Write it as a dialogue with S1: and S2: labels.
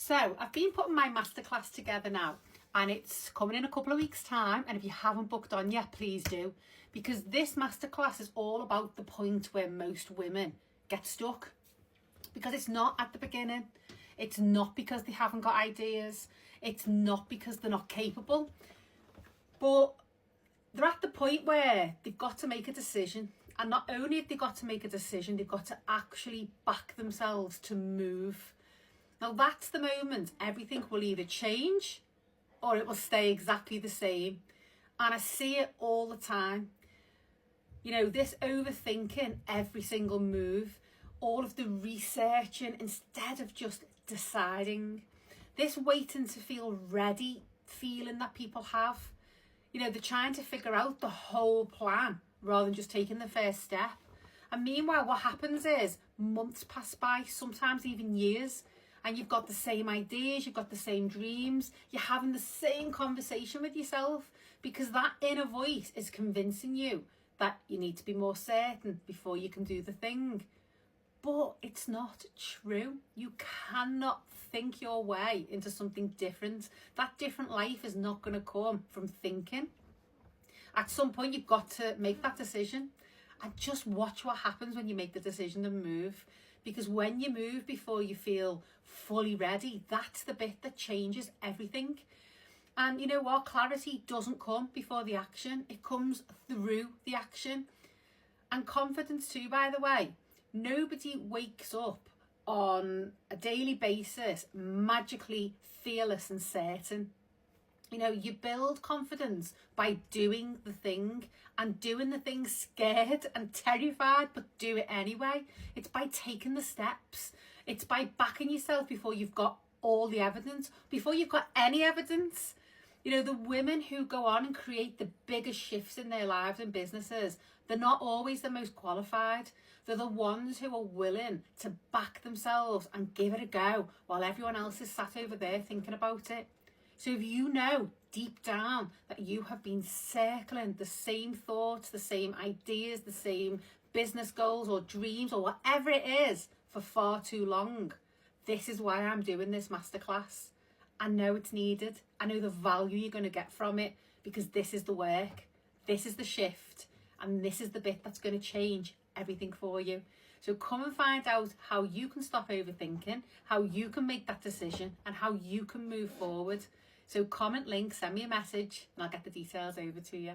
S1: So I've been putting my masterclass together now, and it's coming in a couple of weeks' time. And if you haven't booked on yet, please do, because this masterclass is all about the point where most women get stuck, because it's not at the beginning. It's not because they haven't got ideas. It's not because they're not capable, but they're at the point where they've got to make a decision. And not only have they got to make a decision, they've got to actually back themselves to move. Now that's the moment everything will either change or it will stay exactly the same. And I see it all the time. You know, this overthinking every single move, all of the researching instead of just deciding, this waiting to feel ready feeling that people have. You know, they're trying to figure out the whole plan rather than just taking the first step. And meanwhile, what happens is months pass by, sometimes even years, and you've got the same ideas, you've got the same dreams, you're having the same conversation with yourself, because that inner voice is convincing you that you need to be more certain before you can do the thing. But it's not true. You cannot think your way into something different. That different life is not going to come from thinking. At some point, you've got to make that decision, and just watch what happens when you make the decision to move. Because when you move before you feel fully ready, that's the bit that changes everything. And you know what? Clarity doesn't come before the action. It comes through the action. And confidence too, by the way. Nobody wakes up on a daily basis magically fearless and certain. You know, you build confidence by doing the thing, and doing the thing scared and terrified, but do it anyway. It's by taking the steps. It's by backing yourself before you've got all the evidence, before you've got any evidence. You know, the women who go on and create the biggest shifts in their lives and businesses, they're not always the most qualified. They're the ones who are willing to back themselves and give it a go while everyone else is sat over there thinking about it. So if you know deep down that you have been circling the same thoughts, the same ideas, the same business goals or dreams or whatever it is for far too long, this is why I'm doing this masterclass. I know it's needed. I know the value you're going to get from it, because this is the work, this is the shift, and this is the bit that's going to change everything for you. So come and find out how you can stop overthinking, how you can make that decision, and how you can move forward. So comment link, send me a message, and I'll get the details over to you.